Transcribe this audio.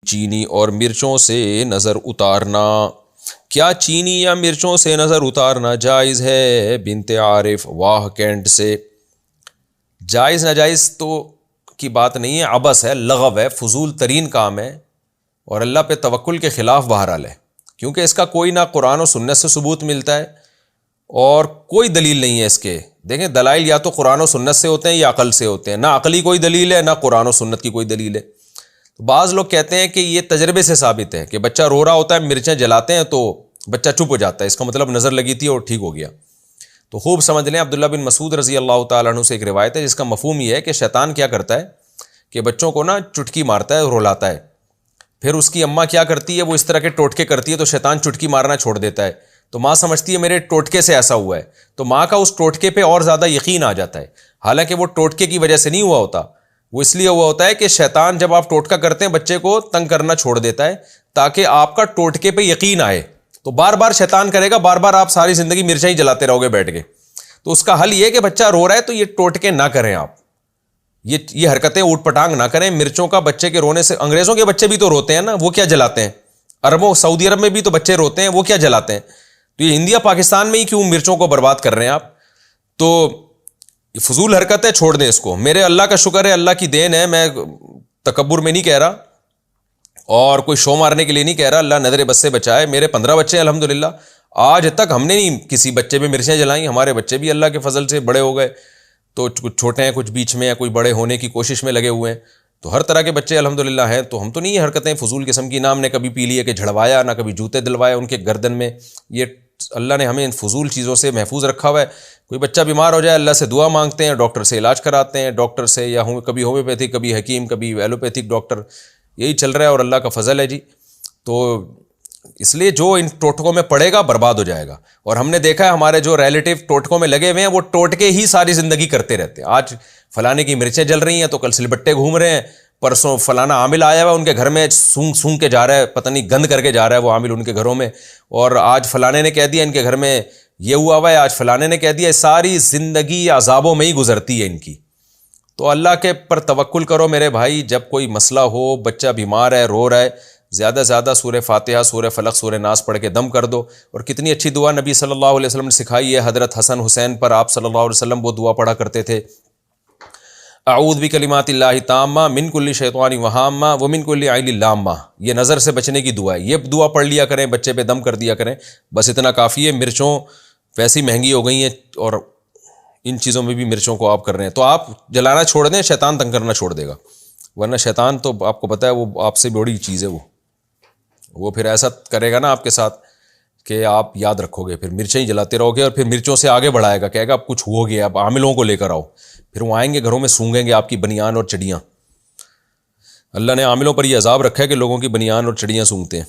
چینی اور مرچوں سے نظر اتارنا. کیا چینی یا مرچوں سے نظر اتارنا جائز ہے؟ بنت عارف واہ کینٹ سے. جائز ناجائز تو کی بات نہیں ہے، عبث ہے، لغو ہے، فضول ترین کام ہے، اور اللہ پہ توکل کے خلاف بہرحال ہے، کیونکہ اس کا کوئی نہ قرآن و سنت سے ثبوت ملتا ہے اور کوئی دلیل نہیں ہے اس کے. دیکھیں دلائل یا تو قرآن و سنت سے ہوتے ہیں یا عقل سے ہوتے ہیں، نہ عقلی کوئی دلیل ہے نہ قرآن و سنت کی کوئی دلیل ہے. تو بعض لوگ کہتے ہیں کہ یہ تجربے سے ثابت ہے کہ بچہ رو رہا ہوتا ہے، مرچیں جلاتے ہیں تو بچہ چپ ہو جاتا ہے، اس کا مطلب نظر لگی تھی اور ٹھیک ہو گیا. تو خوب سمجھ لیں، عبداللہ بن مسعود رضی اللہ تعالیٰ عنہ سے ایک روایت ہے جس کا مفہوم یہ ہے کہ شیطان کیا کرتا ہے کہ بچوں کو نا چٹکی مارتا ہے، رلاتا ہے. پھر اس کی اماں کیا کرتی ہے، وہ اس طرح کے ٹوٹکے کرتی ہے تو شیطان چٹکی مارنا چھوڑ دیتا ہے. تو ماں سمجھتی ہے میرے ٹوٹکے سے ایسا ہوا ہے، تو ماں کا اس ٹوٹکے پہ اور زیادہ یقین آ جاتا ہے، حالانکہ وہ ٹوٹکے کی وجہ سے نہیں ہوا ہوتا. وہ اس لیے ہوا ہوتا ہے کہ شیطان جب آپ ٹوٹکا کرتے ہیں بچے کو تنگ کرنا چھوڑ دیتا ہے تاکہ آپ کا ٹوٹکے پہ یقین آئے. تو بار بار شیطان کرے گا، بار بار آپ ساری زندگی مرچیں ہی جلاتے رہو گے بیٹھ کے. تو اس کا حل یہ کہ بچہ رو رہا ہے تو یہ ٹوٹکے نہ کریں، آپ یہ حرکتیں اوٹ پٹانگ نہ کریں. مرچوں کا بچے کے رونے سے، انگریزوں کے بچے بھی تو روتے ہیں نا، وہ کیا جلاتے ہیں؟ عربوں سعودی عرب میں بھی تو بچے روتے ہیں، وہ کیا جلاتے ہیں؟ تو یہ انڈیا پاکستان میں ہی کیوں مرچوں کو برباد کر رہے ہیں آپ؟ تو یہ فضول حرکت ہے، چھوڑ دیں اس کو. میرے اللہ کا شکر ہے، اللہ کی دین ہے، میں تکبر میں نہیں کہہ رہا اور کوئی شو مارنے کے لیے نہیں کہہ رہا، اللہ نظر بد سے بچائے. میرے 15 بچے الحمدللہ، آج تک ہم نے نہیں کسی بچے پہ مرچیں جلائیں. ہمارے بچے بھی اللہ کے فضل سے بڑے ہو گئے، تو کچھ چھوٹے ہیں، کچھ بیچ میں ہیں، کوئی بڑے ہونے کی کوشش میں لگے ہوئے ہیں. تو ہر طرح کے بچے الحمدللہ ہیں. تو ہم تو نہیں یہ حرکتیں فضول قسم کی، نہ ہم نے کبھی پی لیے کہ جھڑوایا، نہ کبھی جوتے دلوائے ان کے گردن میں. یہ اللہ نے ہمیں ان فضول چیزوں سے محفوظ رکھا ہوا ہے. کوئی بچہ بیمار ہو جائے اللہ سے دعا مانگتے ہیں، ڈاکٹر سے علاج کراتے ہیں، ڈاکٹر سے یا کبھی ہومیوپیتھک، کبھی حکیم، کبھی ایلوپیتھک ڈاکٹر، یہی چل رہا ہے اور اللہ کا فضل ہے جی. تو اس لیے جو ان ٹوٹکوں میں پڑے گا برباد ہو جائے گا. اور ہم نے دیکھا ہے ہمارے جو ریلیٹو ٹوٹکوں میں لگے ہوئے ہیں وہ ٹوٹکے ہی ساری زندگی کرتے رہتے ہیں. آج فلانے کی مرچیں جل رہی ہیں تو کل سلبٹے گھوم رہے ہیں، پرسوں فلانا عامل آیا ہوا ان کے گھر میں سونگ کے جا رہا ہے، پتہ نہیں گند کر کے جا رہا ہے وہ عامل ان کے گھروں میں، اور آج فلانے نے کہہ دیا ان کے گھر میں یہ ہوا ہوا ہے، آج فلانے نے کہہ دیا. ساری زندگی عذابوں میں ہی گزرتی ہے ان کی. تو اللہ کے پر توکل کرو میرے بھائی. جب کوئی مسئلہ ہو، بچہ بیمار ہے، رو رہا ہے، زیادہ سے زیادہ سورہ فاتحہ، سورہ فلق، سورہ ناس پڑھ کے دم کر دو. اور کتنی اچھی دعا نبی صلی اللہ علیہ وسلم نے سکھائی ہے. حضرت حسن حسین پر آپ صلی اللہ علیہ وسلم وہ دعا پڑھا کرتے تھے، اعوذ بکلمات اللہ تامہ من کل شیطان وہامہ ومن کل عین لامہ. یہ نظر سے بچنے کی دعا ہے، یہ دعا پڑھ لیا کریں، بچے پہ دم کر دیا کریں، بس اتنا کافی ہے. مرچوں ویسی مہنگی ہو گئی ہیں اور ان چیزوں میں بھی مرچوں کو آپ کر رہے ہیں، تو آپ جلانا چھوڑ دیں، شیطان تنگ کرنا چھوڑ دے گا. ورنہ شیطان تو آپ کو پتہ ہے وہ آپ سے بڑی چیز ہے، وہ پھر ایسا کرے گا نا آپ کے ساتھ کہ آپ یاد رکھو گے، پھر مرچیں ہی جلاتے رہو گے اور پھر مرچوں سے آگے بڑھائے گا، کہے گا اب کچھ ہو گیا، اب عاملوں کو لے کر آؤ. پھر وہ آئیں گے گھروں میں، سونگیں گے آپ کی بنیان اور چڑیاں. اللہ نے عاملوں پر یہ عذاب رکھا ہے کہ لوگوں کی بنیان اور چڑیاں سونگتے ہیں.